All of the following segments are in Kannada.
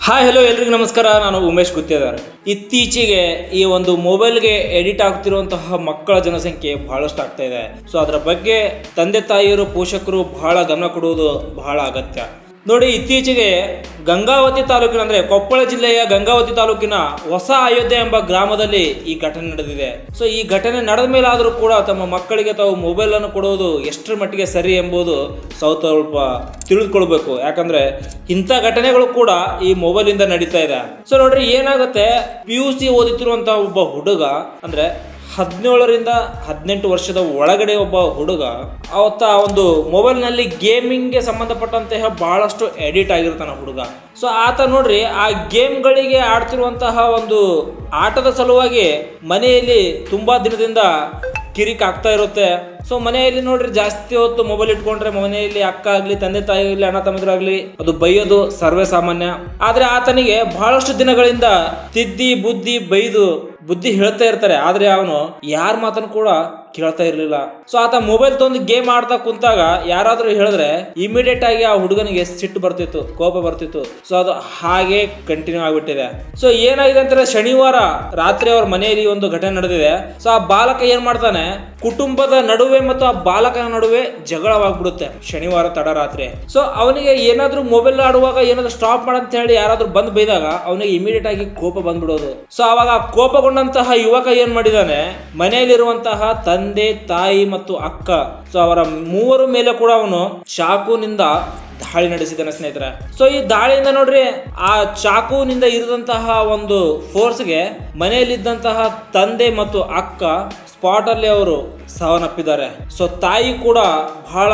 ಹಾಯ್ ಹಲೋ ಎಲ್ರಿಗೂ ನಮಸ್ಕಾರ. ನಾನು ಉಮೇಶ್ ಗುತ್ತೇದಾರ್. ಇತ್ತೀಚೆಗೆ ಈ ಒಂದು ಮೊಬೈಲ್ಗೆ ಎಡಿಟ್ ಆಗ್ತಿರುವಂತಹ ಮಕ್ಕಳ ಜನಸಂಖ್ಯೆ ಬಹಳಷ್ಟು ಆಗ್ತಾ ಇದೆ. ಸೊ ಅದರ ಬಗ್ಗೆ ತಂದೆ ತಾಯಿಯರು ಪೋಷಕರು ಬಹಳ ಗಮನ ಕೊಡುವುದು ಬಹಳ ಅಗತ್ಯ. ನೋಡಿ, ಇತ್ತೀಚೆಗೆ ಗಂಗಾವತಿ ತಾಲೂಕಿನ ಅಂದರೆ ಕೊಪ್ಪಳ ಜಿಲ್ಲೆಯ ಗಂಗಾವತಿ ತಾಲೂಕಿನ ಹೊಸ ಅಯೋಧ್ಯೆ ಎಂಬ ಗ್ರಾಮದಲ್ಲಿ ಈ ಘಟನೆ ನಡೆದಿದೆ. ಸೊ ಈ ಘಟನೆ ನಡೆದ ಮೇಲಾದರೂ ಕೂಡ ತಮ್ಮ ಮಕ್ಕಳಿಗೆ ತಾವು ಮೊಬೈಲ್ ಅನ್ನು ಕೊಡುವುದು ಎಷ್ಟರ ಮಟ್ಟಿಗೆ ಸರಿ ಎಂಬುದು ಸ್ವಲ್ಪ ತಿಳಿದುಕೊಳ್ಬೇಕು. ಯಾಕಂದ್ರೆ ಇಂಥ ಘಟನೆಗಳು ಕೂಡ ಈ ಮೊಬೈಲ್ ಇಂದ ನಡೀತಾ ಇದೆ. ಸೊ ನೋಡ್ರಿ, ಏನಾಗುತ್ತೆ, PUC ಓದುತ್ತಿರುವಂತಹ ಒಬ್ಬ ಹುಡುಗ ಅಂದ್ರೆ 17ರಿಂದ 18 ವರ್ಷದ ಒಳಗಡೆ ಒಬ್ಬ ಹುಡುಗ ಅವತ್ತ ಒಂದು ಮೊಬೈಲ್ನಲ್ಲಿ ಗೇಮಿಂಗ್ಗೆ ಸಂಬಂಧಪಟ್ಟಂತಹ ಬಹಳಷ್ಟು ಎಡಿಟ್ ಆಗಿರ್ತಾನ ಹುಡುಗ. ಸೊ ಆತ ನೋಡ್ರಿ, ಆ ಗೇಮ್ಗಳಿಗೆ ಆಡ್ತಿರುವಂತಹ ಒಂದು ಆಟದ ಸಲುವಾಗಿ ಮನೆಯಲ್ಲಿ ತುಂಬಾ ದಿನದಿಂದ ಕಿರಿಕ್ ಆಗ್ತಾ ಇರುತ್ತೆ. ಸೊ ಮನೆಯಲ್ಲಿ ನೋಡ್ರಿ, ಜಾಸ್ತಿ ಹೊತ್ತು ಮೊಬೈಲ್ ಇಟ್ಕೊಂಡ್ರೆ ಮನೆಯಲ್ಲಿ ಅಕ್ಕ ಆಗ್ಲಿ, ತಂದೆ ತಾಯಿ ಆಗ್ಲಿ, ಅಣ್ಣ ತಮ್ಮದಿರಾಗ್ಲಿ ಅದು ಬೈಯೋದು ಸರ್ವೇ ಸಾಮಾನ್ಯ. ಆದ್ರೆ ಆತನಿಗೆ ಬಹಳಷ್ಟು ದಿನಗಳಿಂದ ತಿದ್ದಿ ಬುದ್ಧಿ ಬೈದು ಬುದ್ಧಿ ಹೇಳ್ತಾ ಇರ್ತಾರೆ, ಆದ್ರೆ ಅವನು ಯಾರ ಮಾತನ್ನು ಕೂಡ ಕೇಳ್ತಾ ಇರ್ಲಿಲ್ಲ. ಸೊ ಆತ ಮೊಬೈಲ್ ತಂದು ಗೇಮ್ ಆಡ್ತಾ ಕುಂತಾಗ ಯಾರಾದ್ರೂ ಹೇಳಿದ್ರೆ ಇಮಿಡಿಯೇಟ್ ಆಗಿ ಆ ಹುಡುಗನಿಗೆ ಸಿಟ್ಟು ಬರ್ತಿತ್ತು, ಕೋಪ ಬರ್ತಿತ್ತು. ಸೊ ಅದು ಹಾಗೆ ಕಂಟಿನ್ಯೂ ಆಗ್ಬಿಟ್ಟಿದೆ. ಸೊ ಏನಾಗಿದೆ ಅಂತಾರೆ, ಶನಿವಾರ ರಾತ್ರಿ ಅವ್ರ ಮನೆಯಲ್ಲಿ ಒಂದು ಘಟನೆ ನಡೆದಿದೆ. ಸೊ ಆ ಬಾಲಕ ಏನ್ ಮಾಡ್ತಾನೆ, ಕುಟುಂಬದ ನಡುವೆ ಮತ್ತು ಆ ಬಾಲಕನ ನಡುವೆ ಜಗಳವಾಗ್ಬಿಡುತ್ತೆ ಶನಿವಾರ ತಡರಾತ್ರಿ. ಸೊ ಅವನಿಗೆ ಏನಾದ್ರೂ ಮೊಬೈಲ್ ಆಡುವಾಗ ಏನಾದ್ರು ಸ್ಟಾಪ್ ಮಾಡಂತ ಹೇಳಿ ಯಾರಾದ್ರೂ ಬಂದ್ ಬೈದಾಗ ಅವನಿಗೆ ಇಮಿಡಿಯೇಟ್ ಆಗಿ ಕೋಪ ಬಂದ್ಬಿಡೋದು. ಸೊ ಅವಾಗ ಕೋಪಗೊಂಡಂತಹ ಯುವಕ ಏನ್ ಮಾಡಿದಾನೆ, ಮನೆಯಲ್ಲಿರುವಂತಹ ತಂದೆ ತಾಯಿ ಮತ್ತು ಅಕ್ಕ, ಸೊ ಅವರ ಮೂವರು ಮೇಲೆ ಕೂಡ ಅವನು ಚಾಕುನಿಂದ ದಾಳಿ ನಡೆಸಿದ್ದಾನೆ ಸ್ನೇಹಿತರೆ. ಸೊ ಈ ದಾಳಿಯಿಂದ ನೋಡ್ರಿ, ಆ ಚಾಕುವಿನಿಂದ ಇರಿದಂತಹ ಒಂದು ಫೋರ್ಸ್ಗೆ ಮನೆಯಲ್ಲಿದ್ದಂತಹ ತಂದೆ ಮತ್ತು ಅಕ್ಕ ಸ್ಪಾಟ್ ಅಲ್ಲಿ ಅವರು ಸಾವನ್ನಪ್ಪಿದ್ದಾರೆ. ಸೊ ತಾಯಿ ಕೂಡ ಬಹಳ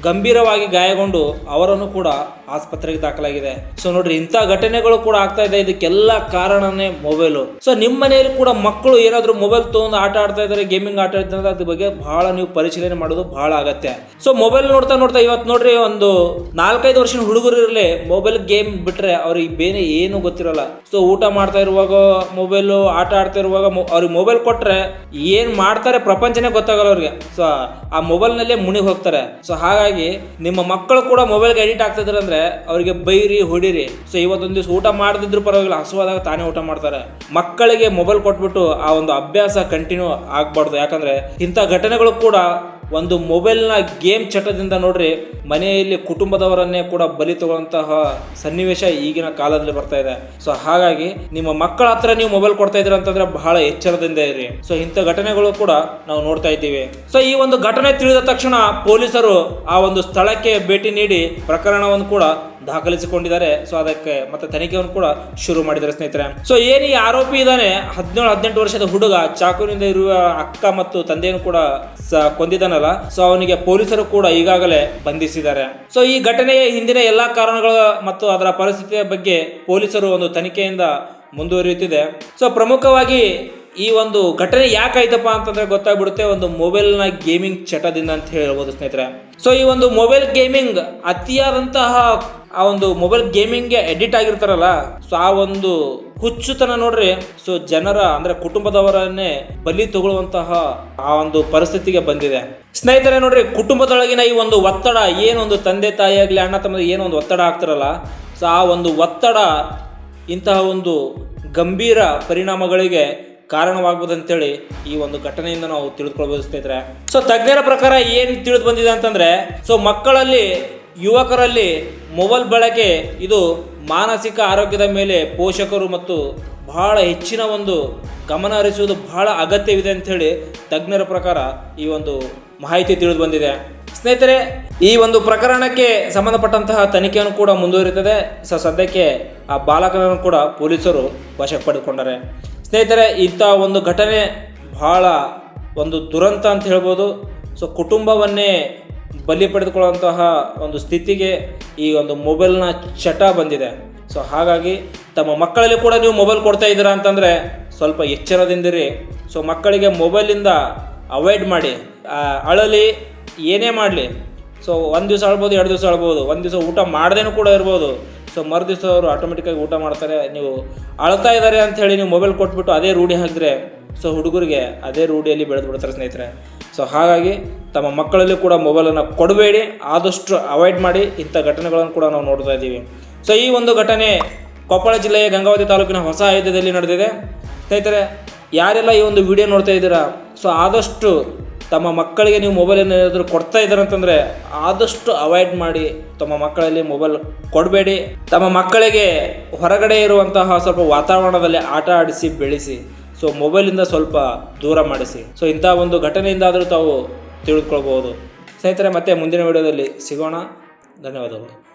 ಗಂಭೀರವಾಗಿ ಗಾಯಗೊಂಡು ಅವರನ್ನು ಕೂಡ ಆಸ್ಪತ್ರೆಗೆ ದಾಖಲಾಗಿದೆ. ಸೊ ನೋಡ್ರಿ, ಇಂಥ ಘಟನೆಗಳು ಕೂಡ ಆಗ್ತಾ ಇದೆ. ಇದಕ್ಕೆಲ್ಲ ಕಾರಣನೇ ಮೊಬೈಲು. ಸೊ ನಿಮ್ಮ ಮನೆಯಲ್ಲಿ ಕೂಡ ಮಕ್ಕಳು ಏನಾದ್ರು ಮೊಬೈಲ್ ತಗೊಂಡು ಆಟ ಆಡ್ತಾ ಇದ್ದಾರೆ, ಗೇಮಿಂಗ್ ಆಟ ಆಡ್ತಾರೆ, ಅದ್ರ ಬಗ್ಗೆ ಬಹಳ ನೀವು ಪರಿಶೀಲನೆ ಮಾಡೋದು ಬಹಳ ಅಗತ್ಯ. ಸೊ ಮೊಬೈಲ್ ನೋಡ್ತಾ ನೋಡ್ತಾ ಇವತ್ತು ನೋಡ್ರಿ, ಒಂದು 4-5 ವರ್ಷದ ಹುಡುಗರು ಇರಲಿ, ಮೊಬೈಲ್ ಗೇಮ್ ಬಿಟ್ರೆ ಅವ್ರಿಗೆ ಬೇರೆ ಏನು ಗೊತ್ತಿರಲ್ಲ. ಸೊ ಊಟ ಮಾಡ್ತಾ ಇರುವಾಗ ಮೊಬೈಲು, ಆಟ ಆಡ್ತಾ ಇರುವಾಗ ಅವ್ರಿಗೆ ಮೊಬೈಲ್ ಕೊಟ್ರೆ ಏನ್ ಮಾಡ್ತಾರೆ ಪ್ರಪಂಚನೇ ಗೊತ್ತಾಗಲ್ಲ ಅವ್ರಿಗೆ. ಸೊ ಆ ಮೊಬೈಲ್ ನಲ್ಲೇ ಮುಣಿಗಿ ಹೋಗ್ತಾರೆ. ಸೊ ಹಾಗಾಗಿ ನಿಮ್ಮ ಮಕ್ಕಳು ಕೂಡ ಮೊಬೈಲ್ಗೆ ಎಡಿಟ್ ಆಗ್ತಿದ್ರೆ ಅಂದ್ರೆ ಅವರಿಗೆ ಬೈರಿ, ಹೊಡಿರಿ. ಸೊ ಇವತ್ತೊಂದು ದಿವಸ ಊಟ ಮಾಡದಿದ್ರು ಪರವಾಗಿಲ್ಲ, ಹಸುವಾದಾಗ ತಾನೇ ಊಟ ಮಾಡ್ತಾರೆ. ಮಕ್ಕಳಿಗೆ ಮೊಬೈಲ್ ಕೊಟ್ಬಿಟ್ಟು ಆ ಒಂದು ಅಭ್ಯಾಸ ಕಂಟಿನ್ಯೂ ಆಗ್ಬಾರ್ದು. ಯಾಕಂದ್ರೆ ಇಂಥ ಘಟನೆಗಳು ಕೂಡ ಒಂದು ಮೊಬೈಲ್ನ ಗೇಮ್ ಚಟದಿಂದ ನೋಡ್ರಿ ಮನೆಯಲ್ಲಿ ಕುಟುಂಬದವರನ್ನೇ ಕೂಡ ಬಲಿ ತಗೊಳ್ಳಂತಹ ಸನ್ನಿವೇಶ ಈಗಿನ ಕಾಲದಲ್ಲಿ ಬರ್ತಾ ಇದೆ. ಸೊ ಹಾಗಾಗಿ ನಿಮ್ಮ ಮಕ್ಕಳ ಹತ್ರ ನೀವು ಮೊಬೈಲ್ ಕೊಡ್ತಾ ಇದ್ದೀರ ಅಂತಂದ್ರೆ ಬಹಳ ಎಚ್ಚರದಿಂದ ಇರಿ. ಸೊ ಇಂಥ ಘಟನೆಗಳು ಕೂಡ ನಾವು ನೋಡ್ತಾ ಇದ್ದೀವಿ. ಸೊ ಈ ಒಂದು ಘಟನೆ ತಿಳಿದ ತಕ್ಷಣ ಪೊಲೀಸರು ಆ ಒಂದು ಸ್ಥಳಕ್ಕೆ ಭೇಟಿ ನೀಡಿ ಪ್ರಕರಣವನ್ನು ಕೂಡ ದಾಖಲಿಸಿಕೊಂಡಿದ್ದಾರೆ. ಸೊ ಅದಕ್ಕೆ ಮತ್ತೆ ತನಿಖೆಯನ್ನು ಕೂಡ ಶುರು ಮಾಡಿದ್ದಾರೆ ಸ್ನೇಹಿತರೆ. ಸೊ ಏನು ಈ ಆರೋಪಿ ಇದ್ದಾನೆ, 17-18 ವರ್ಷದ ಹುಡುಗ, ಚಾಕುವಿನಿಂದ ಇರುವ ಅಕ್ಕ ಮತ್ತು ತಂದೆಯನ್ನು ಕೂಡ ಕೊಂದಿದ್ದಾನಲ್ಲ, ಸೊ ಅವನಿಗೆ ಪೊಲೀಸರು ಕೂಡ ಈಗಾಗಲೇ ಬಂಧಿಸಿದ್ದಾರೆ. ಸೊ ಈ ಘಟನೆಯ ಹಿಂದಿನ ಎಲ್ಲಾ ಕಾರಣಗಳು ಮತ್ತು ಅದರ ಪರಿಸ್ಥಿತಿಯ ಬಗ್ಗೆ ಪೊಲೀಸರು ಒಂದು ತನಿಖೆಯಿಂದ ಮುಂದುವರಿಯುತ್ತಿದೆ. ಸೊ ಪ್ರಮುಖವಾಗಿ ಈ ಒಂದು ಘಟನೆ ಯಾಕಾಯ್ತಪ್ಪ ಅಂತಂದ್ರೆ ಗೊತ್ತಾಗ್ಬಿಡುತ್ತೆ, ಒಂದು ಮೊಬೈಲ್ನ ಗೇಮಿಂಗ್ ಚಟದಿಂದ ಅಂತ ಹೇಳ್ಬೋದು ಸ್ನೇಹಿತರೆ. ಸೊ ಈ ಒಂದು ಮೊಬೈಲ್ ಗೇಮಿಂಗ್ ಅತಿಯಾದಂತಹ ಆ ಒಂದು ಮೊಬೈಲ್ ಗೇಮಿಂಗ್ಗೆ ಎಡಿಟ್ ಆಗಿರ್ತಾರಲ್ಲ, ಸೊ ಆ ಒಂದು ಹುಚ್ಚುತನ ನೋಡ್ರಿ, ಸೊ ಜನರ ಅಂದ್ರೆ ಕುಟುಂಬದವರನ್ನೇ ಬಲಿ ತಗೊಳ್ಳುವಂತಹ ಆ ಒಂದು ಪರಿಸ್ಥಿತಿಗೆ ಬಂದಿದೆ ಸ್ನೇಹಿತರೆ. ನೋಡ್ರಿ, ಕುಟುಂಬದೊಳಗಿನ ಈ ಒಂದು ಒತ್ತಡ, ಏನೊಂದು ತಂದೆ ತಾಯಿ ಆಗ್ಲಿ, ಅಣ್ಣ ತಮ್ಮ ಏನೊಂದು ಒತ್ತಡ ಆಗ್ತಾರಲ್ಲ, ಸೊ ಆ ಒಂದು ಒತ್ತಡ ಇಂತಹ ಒಂದು ಗಂಭೀರ ಪರಿಣಾಮಗಳಿಗೆ ಕಾರಣವಾಗ್ಬೋದಂತೇಳಿ ಈ ಒಂದು ಘಟನೆಯಿಂದ ನಾವು ತಿಳಿದುಕೊಳ್ಬೋದು ಸ್ನೇಹಿತರೆ. ಸೊ ತಜ್ಞರ ಪ್ರಕಾರ ಏನು ತಿಳಿದು ಬಂದಿದೆ ಅಂತಂದ್ರೆ, ಸೊ ಮಕ್ಕಳಲ್ಲಿ, ಯುವಕರಲ್ಲಿ ಮೊಬೈಲ್ ಬಳಕೆ ಇದು ಮಾನಸಿಕ ಆರೋಗ್ಯದ ಮೇಲೆ ಪೋಷಕರು ಮತ್ತು ಬಹಳ ಹೆಚ್ಚಿನ ಒಂದು ಗಮನ ಹರಿಸುವುದು ಬಹಳ ಅಗತ್ಯವಿದೆ ಅಂಥೇಳಿ ತಜ್ಞರ ಪ್ರಕಾರ ಈ ಒಂದು ಮಾಹಿತಿ ತಿಳಿದು ಬಂದಿದೆ ಸ್ನೇಹಿತರೆ. ಈ ಒಂದು ಪ್ರಕರಣಕ್ಕೆ ಸಂಬಂಧಪಟ್ಟಂತಹ ತನಿಖೆಯನ್ನು ಕೂಡ ಮುಂದುವರಿಯುತ್ತದೆ. ಸೊ ಸದ್ಯಕ್ಕೆ ಆ ಬಾಲಕನನ್ನು ಕೂಡ ಪೊಲೀಸರು ವಶಕ್ಕೆ ಪಡೆದುಕೊಂಡರೆ ಸ್ನೇಹಿತರೆ. ಇಂಥ ಒಂದು ಘಟನೆ ಬಹಳ ಒಂದು ದುರಂತ ಅಂತ ಹೇಳ್ಬೋದು. ಸೊ ಕುಟುಂಬವನ್ನೇ ಬಲಿ ಪಡೆದುಕೊಳ್ಳುವಂತಹ ಒಂದು ಸ್ಥಿತಿಗೆ ಈ ಒಂದು ಮೊಬೈಲ್ನ ಚಟ ಬಂದಿದೆ. ಸೊ ಹಾಗಾಗಿ ತಮ್ಮ ಮಕ್ಕಳಲ್ಲಿ ಕೂಡ ನೀವು ಮೊಬೈಲ್ ಕೊಡ್ತಾ ಇದ್ದೀರಾ ಅಂತಂದರೆ ಸ್ವಲ್ಪ ಎಚ್ಚರದಿಂದಿರಿ. ಸೊ ಮಕ್ಕಳಿಗೆ ಮೊಬೈಲಿಂದ ಅವಾಯ್ಡ್ ಮಾಡಿ. ಅಳಲಿ, ಏನೇ ಮಾಡಲಿ, ಸೊ 1 ದಿವಸ ಅಳ್ಬೋದು, 2 ದಿವಸ ಅಳ್ಬೋದು, 1 ದಿವಸ ಊಟ ಮಾಡ್ದೇನೂ ಕೂಡ ಇರ್ಬೋದು. ಸೊ ಮರುದಿವಸ ಅವರು ಆಟೋಮೆಟಿಕ್ಕಾಗಿ ಊಟ ಮಾಡ್ತಾರೆ. ನೀವು ಅಳ್ತಾ ಇದ್ದಾರೆ ಅಂತ ಹೇಳಿ ನೀವು ಮೊಬೈಲ್ ಕೊಟ್ಬಿಟ್ಟು ಅದೇ ರೂಢಿ ಹಾಕಿದ್ರೆ ಸೊ ಹುಡುಗರಿಗೆ ಅದೇ ರೂಢಿಯಲ್ಲಿ ಬೆಳೆದು ಬಿಡ್ತಾರೆ ಸ್ನೇಹಿತರೆ. ಸೊ ಹಾಗಾಗಿ ತಮ್ಮ ಮಕ್ಕಳಲ್ಲಿ ಕೂಡ ಮೊಬೈಲನ್ನು ಕೊಡಬೇಡಿ, ಆದಷ್ಟು ಅವಾಯ್ಡ್ ಮಾಡಿ. ಇಂಥ ಘಟನೆಗಳನ್ನು ಕೂಡ ನಾವು ನೋಡ್ತಾ ಇದ್ದೀವಿ. ಸೊ ಈ ಒಂದು ಘಟನೆ ಕೊಪ್ಪಳ ಜಿಲ್ಲೆಯ ಗಂಗಾವತಿ ತಾಲೂಕಿನ ಹೊಸ ಅಯೋಧ್ಯೆಯಲ್ಲಿ ನಡೆದಿದೆ. ಸ್ನೇಹಿತರೆ, ಯಾರೆಲ್ಲ ಈ ಒಂದು ವಿಡಿಯೋ ನೋಡ್ತಾ ಇದ್ದೀರಾ, ಸೊ ಆದಷ್ಟು ತಮ್ಮ ಮಕ್ಕಳಿಗೆ ನೀವು ಮೊಬೈಲನ್ನು ಏನಾದರೂ ಕೊಡ್ತಾ ಇದ್ದಾರೆ ಅಂತಂದರೆ ಆದಷ್ಟು ಅವಾಯ್ಡ್ ಮಾಡಿ. ತಮ್ಮ ಮಕ್ಕಳಲ್ಲಿ ಮೊಬೈಲ್ ಕೊಡಬೇಡಿ. ತಮ್ಮ ಮಕ್ಕಳಿಗೆ ಹೊರಗಡೆ ಇರುವಂತಹ ಸ್ವಲ್ಪ ವಾತಾವರಣದಲ್ಲಿ ಆಟ ಆಡಿಸಿ ಬೆಳೆಸಿ. ಸೊ ಮೊಬೈಲಿಂದ ಸ್ವಲ್ಪ ದೂರ ಮಾಡಿಸಿ. ಸೊ ಇಂಥ ಒಂದು ಘಟನೆಯಿಂದಾದರೂ ತಾವು ತಿಳಿದುಕೊಳ್ಬೋದು. ಸ್ನೇಹಿತರೆ, ಮತ್ತೆ ಮುಂದಿನ ವಿಡಿಯೋದಲ್ಲಿ ಸಿಗೋಣ. ಧನ್ಯವಾದಗಳು.